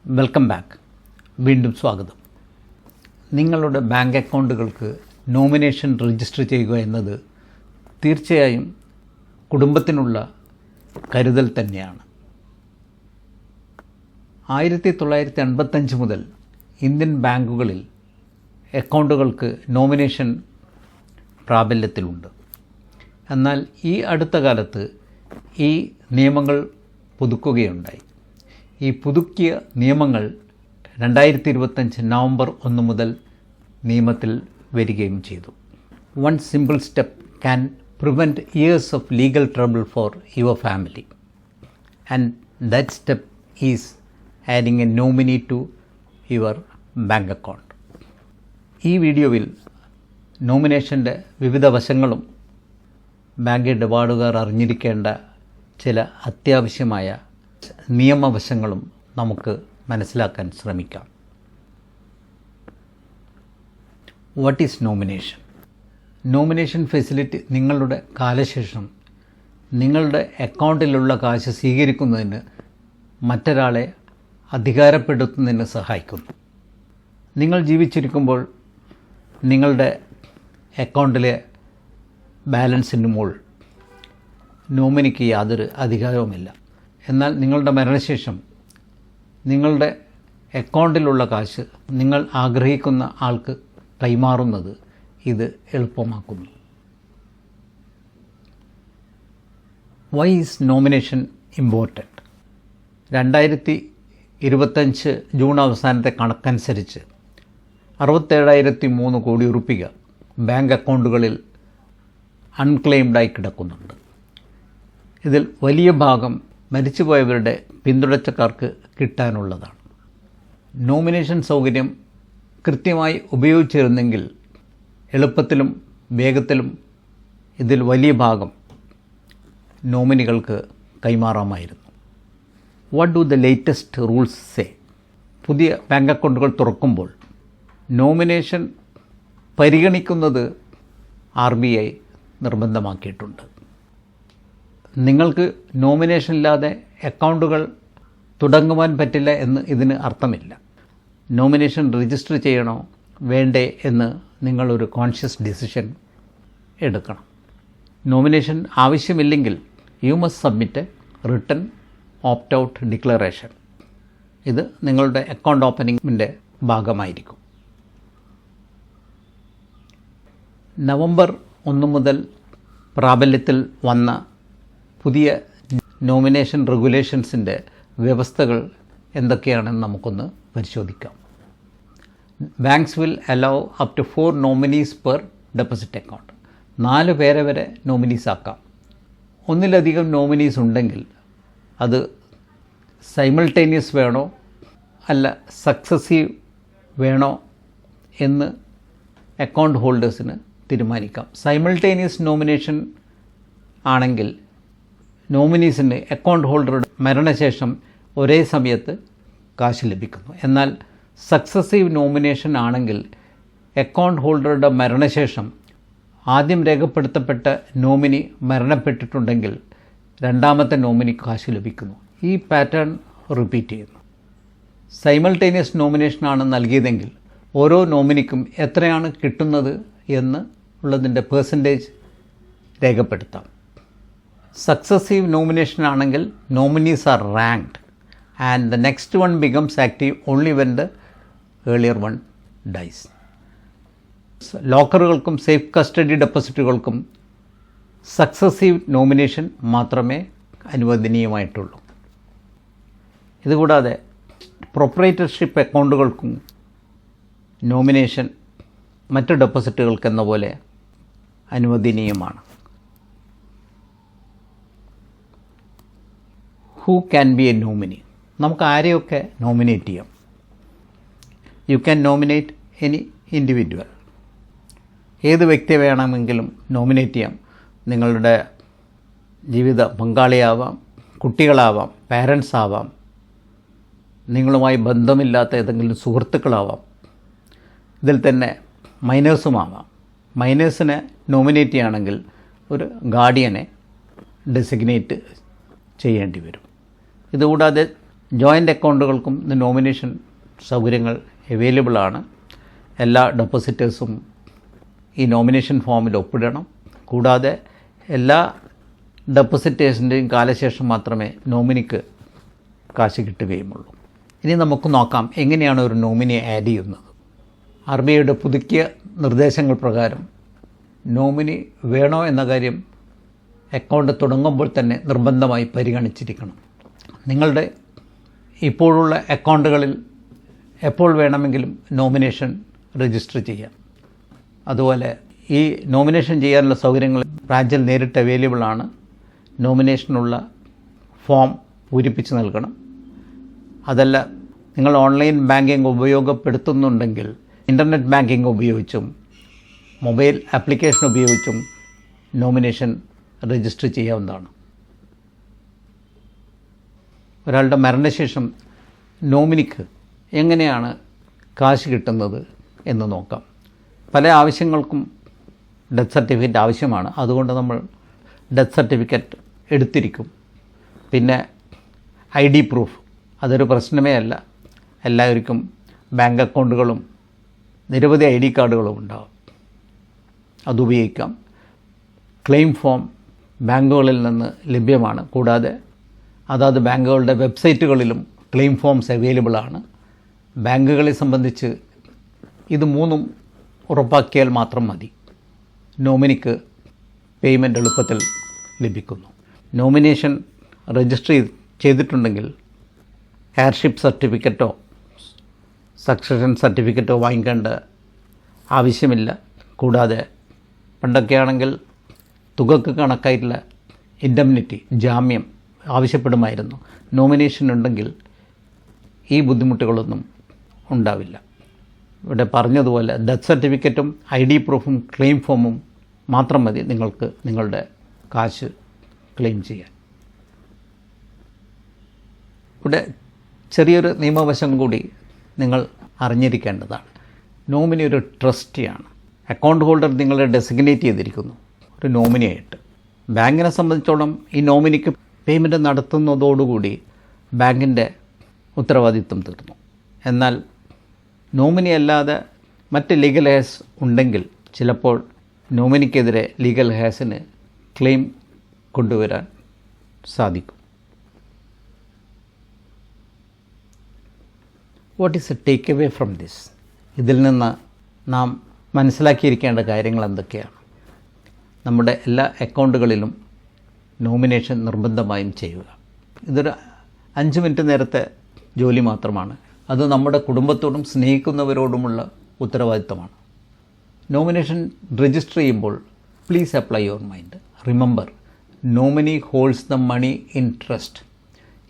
Welcome back. വീണ്ടും സ്വാഗതം. നിങ്ങളുടെ ബാങ്ക് അക്കൗണ്ടുകൾക്ക് നോമിനേഷൻ രജിസ്റ്റർ ചെയ്യുക എന്നത് തീർച്ചയായും കുടുംബത്തിനുള്ള കരുതൽ തന്നെയാണ്. 1985 മുതൽ ഇന്ത്യൻ ബാങ്കുകളിൽ അക്കൗണ്ടുകൾക്ക് നോമിനേഷൻ പ്രാബല്യത്തിലുണ്ട്. എന്നാൽ ഈ അടുത്ത കാലത്ത് ഈ നിയമങ്ങൾ പുതുക്കുകയുണ്ടായി. ഈ പുതുക്കിയ നിയമങ്ങൾ 2025 നവംബർ 1 മുതൽ നിയമത്തിൽ വരികയും ചെയ്തു. One simple step can prevent years of legal trouble for your family, and that step is adding a nominee to your bank account. ഈ വീഡിയോയിൽ നോമിനേഷൻ്റെ വിവിധ വശങ്ങളും ബാങ്ക് ഇടപാടുകാർ അറിഞ്ഞിരിക്കേണ്ട ചില അത്യാവശ്യമായ നിയമവശങ്ങളും നമുക്ക് മനസ്സിലാക്കാൻ ശ്രമിക്കാം. What is nomination? Nomination facility നിങ്ങളുടെ കാലശേഷം നിങ്ങളുടെ അക്കൗണ്ടിലുള്ള കാശ് സ്വീകരിക്കുന്നതിന് മറ്റൊരാളെ അധികാരപ്പെടുത്തുന്നതിന് സഹായിക്കുന്നു. നിങ്ങൾ ജീവിച്ചിരിക്കുമ്പോൾ നിങ്ങളുടെ അക്കൗണ്ടിലെ ബാലൻസിന് മുകളിൽ നോമിനിക്ക് യാതൊരു അധികാരവുമില്ല. എന്നാൽ നിങ്ങളുടെ മരണശേഷം നിങ്ങളുടെ അക്കൗണ്ടിലുള്ള കാശ് നിങ്ങൾ ആഗ്രഹിക്കുന്ന ആൾക്ക് കൈമാറുന്നത് ഇത് എളുപ്പമാക്കുന്നു. Why is nomination important? 2025 June അവസാനത്തെ കണക്കനുസരിച്ച് 67,003 കോടി രൂപ ബാങ്ക് അക്കൗണ്ടുകളിൽ അൺക്ലെയിംഡായി കിടക്കുന്നുണ്ട്. ഇതിൽ വലിയ ഭാഗം മരിച്ചുപോയവരുടെ പിന്തുടർച്ചക്കാർക്ക് കിട്ടാനുള്ളതാണ്. നോമിനേഷൻ സൗകര്യം കൃത്യമായി ഉപയോഗിച്ചിരുന്നെങ്കിൽ എളുപ്പത്തിലും വേഗത്തിലും ഇതിൽ വലിയ ഭാഗം നോമിനികൾക്ക് കൈമാറാമായിരുന്നു. What do the latest rules say? പുതിയ ബാങ്ക് അക്കൗണ്ടുകൾ തുറക്കുമ്പോൾ നോമിനേഷൻ പരിഗണിക്കുന്നത് RBI നിർബന്ധമാക്കിയിട്ടുണ്ട്. നിങ്ങൾക്ക് നോമിനേഷൻ ഇല്ലാതെ അക്കൗണ്ടുകൾ തുടങ്ങുവാൻ പറ്റില്ല എന്ന് ഇതിന് അർത്ഥമില്ല. നോമിനേഷൻ രജിസ്റ്റർ ചെയ്യണോ വേണ്ടേ എന്ന് നിങ്ങളൊരു കോൺഷ്യസ് ഡിസിഷൻ എടുക്കണം. നോമിനേഷൻ ആവശ്യമില്ലെങ്കിൽ you must submit written opt out declaration. ഇത് നിങ്ങളുടെ അക്കൗണ്ട് ഓപ്പണിങ്ങിൻ്റെ ഭാഗമായിരിക്കും. നവംബർ 1 മുതൽ പ്രാബല്യത്തിൽ വന്ന പുതിയ നോമിനേഷൻ റെഗുലേഷൻസിൻ്റെ വ്യവസ്ഥകൾ എന്തൊക്കെയാണെന്ന് നമുക്കൊന്ന് പരിശോധിക്കാം. Banks will allow up to 4 nominees per deposit account. 4 പേരെ വരെ നോമിനീസ് ആക്കാം. ഒന്നിലധികം നോമിനീസ് ഉണ്ടെങ്കിൽ അത് സൈമൾട്ടേനിയസ് വേണോ അല്ല സക്സസീവ് വേണോ എന്ന് അക്കൗണ്ട് ഹോൾഡേഴ്സിന് തീരുമാനിക്കാം. സൈമൾട്ടേനിയസ് നോമിനേഷൻ ആണെങ്കിൽ നോമിനീസിന് അക്കൗണ്ട് ഹോൾഡറുടെ മരണശേഷം ഒരേ സമയത്ത് കാശ് ലഭിക്കുന്നു. എന്നാൽ സക്സസീവ് നോമിനേഷൻ ആണെങ്കിൽ അക്കൗണ്ട് ഹോൾഡറുടെ മരണശേഷം ആദ്യം രേഖപ്പെടുത്തപ്പെട്ട നോമിനി മരണപ്പെട്ടിട്ടുണ്ടെങ്കിൽ രണ്ടാമത്തെ നോമിനിക്ക് കാശ് ലഭിക്കുന്നു. ഈ പാറ്റേൺ റിപ്പീറ്റ് ചെയ്യുന്നു. സൈമൾട്ടേനിയസ് നോമിനേഷനാണ് നൽകിയതെങ്കിൽ ഓരോ നോമിനിക്കും എത്രയാണ് കിട്ടുന്നത് എന്ന് ഉള്ളതിൻ്റെ പെർസെൻറ്റേജ് രേഖപ്പെടുത്താം. സക്സസീവ് നോമിനേഷൻ ആണെങ്കിൽ nominees are ranked and the next one becomes active only when the earlier one dies. ലോക്കറുകൾക്കും സേഫ് കസ്റ്റഡി ഡെപ്പോസിറ്റുകൾക്കും സക്സസീവ് നോമിനേഷൻ മാത്രമേ അനുവദനീയമായിട്ടുള്ളൂ. ഇതുകൂടാതെ പ്രൊപ്പറേറ്റർഷിപ്പ് അക്കൗണ്ടുകൾക്കും നോമിനേഷൻ മറ്റ് ഡെപ്പോസിറ്റുകൾക്കെന്ന പോലെ അനുവദനീയമാണ്. Who can be A nominee? നമുക്ക് ആരെയൊക്കെ നോമിനേറ്റ് ചെയ്യാം? You can nominate any individual. ഏത് വ്യക്തിയെ വേണമെങ്കിലും നോമിനേറ്റ് ചെയ്യാം. നിങ്ങളുടെ ജീവിത പങ്കാളിയാവാം, കുട്ടികളാവാം, പാരൻസ് ആവാം, നിങ്ങളുമായി ബന്ധമില്ലാത്ത ഏതെങ്കിലും സുഹൃത്തുക്കളാവാം, ഇതിൽ തന്നെ മൈനേഴ്സുമാവാം. മൈനേഴ്സിനെ നോമിനേറ്റ് ചെയ്യുകയാണെങ്കിൽ ഒരു ഗാർഡിയനെ ഡെസിഗ്നേറ്റ് ചെയ്യേണ്ടി വരും. ഇതുകൂടാതെ ജോയിൻ്റ് അക്കൗണ്ടുകൾക്കും ഇന്ന് നോമിനേഷൻ സൗകര്യങ്ങൾ അവൈലബിൾ ആണ്. എല്ലാ ഡെപ്പോസിറ്റേഴ്സും ഈ നോമിനേഷൻ ഫോമിൽ ഒപ്പിടണം. കൂടാതെ എല്ലാ ഡെപ്പോസിറ്റേഴ്സിൻ്റെയും കാലശേഷം മാത്രമേ നോമിനിക്ക് കാശ് കിട്ടുകയുമുള്ളൂ. ഇനി നമുക്ക് നോക്കാം എങ്ങനെയാണ് ഒരു നോമിനിയെ ആഡ് ചെയ്യുന്നത്. RBIയുടെ പുതുക്കിയ നിർദ്ദേശങ്ങൾ പ്രകാരം നോമിനി വേണോ എന്ന കാര്യം അക്കൗണ്ട് തുടങ്ങുമ്പോൾ തന്നെ നിർബന്ധമായി പരിഗണിച്ചിരിക്കണം. നിങ്ങളുടെ ഇപ്പോഴുള്ള അക്കൗണ്ടുകളിൽ എപ്പോൾ വേണമെങ്കിലും നോമിനേഷൻ രജിസ്റ്റർ ചെയ്യാം. അതുപോലെ ഈ നോമിനേഷൻ ചെയ്യാനുള്ള സൗകര്യങ്ങൾ ബ്രാഞ്ചിൽ നേരിട്ട് അവൈലബിൾ ആണ്. നോമിനേഷനുള്ള ഫോം പൂരിപ്പിച്ച് നൽകണം. അതല്ല, നിങ്ങൾ ഓൺലൈൻ ബാങ്കിങ് ഉപയോഗപ്പെടുത്തുന്നുണ്ടെങ്കിൽ ഇൻ്റർനെറ്റ് ബാങ്കിങ് ഉപയോഗിച്ചും മൊബൈൽ ആപ്ലിക്കേഷൻ ഉപയോഗിച്ചും നോമിനേഷൻ രജിസ്റ്റർ ചെയ്യാവുന്നതാണ്. ഒരാളുടെ മരണശേഷം നോമിനിക്ക് എങ്ങനെയാണ് കാശ് കിട്ടുന്നത് എന്ന് നോക്കാം. പല ആവശ്യങ്ങൾക്കും ഡെത്ത് സർട്ടിഫിക്കറ്റ് ആവശ്യമാണ്. അതുകൊണ്ട് നമ്മൾ ഡെത്ത് സർട്ടിഫിക്കറ്റ് എടുത്തിരിക്കും. പിന്നെ ID പ്രൂഫ്, അതൊരു പ്രശ്നമേ അല്ല. എല്ലാവർക്കും ബാങ്ക് അക്കൗണ്ടുകളും നിരവധി ID കാർഡുകളും ഉണ്ടാകും, അതുപയോഗിക്കാം. ക്ലെയിം ഫോം ബാങ്കുകളിൽ നിന്ന് ലഭ്യമാണ്. കൂടാതെ അതാത് ബാങ്കുകളുടെ വെബ്സൈറ്റുകളിലും ക്ലെയിം ഫോംസ് അവൈലബിൾ ആണ്. ബാങ്കുകളെ സംബന്ധിച്ച് ഇത് മൂന്നും ഉറപ്പാക്കിയാൽ മാത്രം മതി. നോമിനിക്ക് പേയ്മെൻറ്റ് എളുപ്പത്തിൽ ലഭിക്കുന്നു. നോമിനേഷൻ രജിസ്റ്റർ ചെയ്തിട്ടുണ്ടെങ്കിൽ ഹെയർഷിപ്പ് സർട്ടിഫിക്കറ്റോ സക്സഷൻ സർട്ടിഫിക്കറ്റോ വാങ്ങിക്കേണ്ട ആവശ്യമില്ല. കൂടാതെ പണ്ടൊക്കെയാണെങ്കിൽ തുകക്ക് കണക്കായിട്ടുള്ള ഇൻഡംനിറ്റി, ജാമ്യം ആവശ്യപ്പെടുമായിരുന്നു. നോമിനേഷൻ ഉണ്ടെങ്കിൽ ഈ ബുദ്ധിമുട്ടുകളൊന്നും ഉണ്ടാവില്ല. ഇവിടെ പറഞ്ഞതുപോലെ ഡെത്ത് സർട്ടിഫിക്കറ്റും ID പ്രൂഫും ക്ലെയിം ഫോമും മാത്രം മതി നിങ്ങൾക്ക് നിങ്ങളുടെ കാശ് ക്ലെയിം ചെയ്യാൻ. ഇവിടെ ചെറിയൊരു നിയമവശം കൂടി നിങ്ങൾ അറിഞ്ഞിരിക്കേണ്ടതാണ്. നോമിനി ഒരു ട്രസ്റ്റിയാണ്. അക്കൗണ്ട് ഹോൾഡർ നിങ്ങളെ ഡെസിഗ്നേറ്റ് ചെയ്തിരിക്കുന്നു ഒരു നോമിനിയായിട്ട്. ബാങ്കിനെ സംബന്ധിച്ചോളം ഈ നോമിനിക്ക് പേയ്മെൻറ്റ് നടത്തുന്നതോടുകൂടി ബാങ്കിൻ്റെ ഉത്തരവാദിത്വം തീർന്നു. എന്നാൽ നോമിനി അല്ലാതെ മറ്റ് ലീഗൽ ഹെയർസ് ഉണ്ടെങ്കിൽ ചിലപ്പോൾ നോമിനിക്കെതിരെ ലീഗൽ ഹെയർസിന് ക്ലെയിം കൊണ്ടുവരാൻ സാധിക്കും. What is A take away from this? ഇതിൽ നിന്ന് നാം മനസ്സിലാക്കിയിരിക്കേണ്ട കാര്യങ്ങൾ എന്തൊക്കെയാണ്? നമ്മുടെ എല്ലാ അക്കൗണ്ടുകളിലും നോമിനേഷൻ നിർബന്ധമായും ചെയ്യുക. ഇതൊരു 5 മിനിറ്റ് നേരത്തെ ജോലി മാത്രമാണ്. അത് നമ്മുടെ കുടുംബത്തോടും സ്നേഹിക്കുന്നവരോടുമുള്ള ഉത്തരവാദിത്തമാണ്. നോമിനേഷൻ രജിസ്റ്റർ ചെയ്യുമ്പോൾ please apply your mind. Remember, nominee holds the money in trust.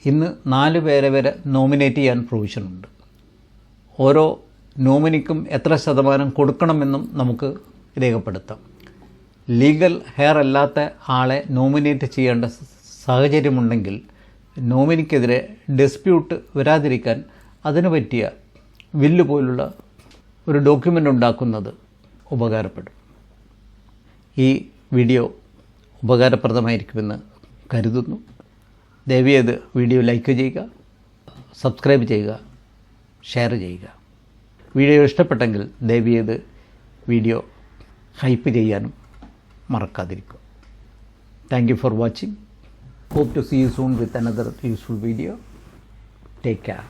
ഇന്ന് 4 പേരെ വരെ നോമിനേറ്റ് ചെയ്യാൻ പ്രൊവിഷനുണ്ട്. ഓരോ നോമിനിക്കും എത്ര ശതമാനം കൊടുക്കണമെന്നും നമുക്ക് രേഖപ്പെടുത്താം. ലീഗൽ ഹെയർ അല്ലാത്ത ആളെ നോമിനേറ്റ് ചെയ്യേണ്ട സാഹചര്യമുണ്ടെങ്കിൽ നോമിനിക്കെതിരെ ഡിസ്പ്യൂട്ട് വരാതിരിക്കാൻ അതിനു പറ്റിയ വില്ല് പോലുള്ള ഒരു ഡോക്യുമെൻ്റ് ഉണ്ടാക്കുന്നത് ഉപകാരപ്പെടും. ഈ വീഡിയോ ഉപകാരപ്രദമായിരിക്കുമെന്ന് കരുതുന്നു. ദയവേത് വീഡിയോ ലൈക്ക് ചെയ്യുക, സബ്സ്ക്രൈബ് ചെയ്യുക, ഷെയർ ചെയ്യുക. വീഡിയോ ഇഷ്ടപ്പെട്ടെങ്കിൽ ദയവേത് വീഡിയോ ഹൈപ്പ് ചെയ്യാനും മറക്കാതിരിക്കുക. Thank you for watching. Hope to see you soon with another useful video. Take care.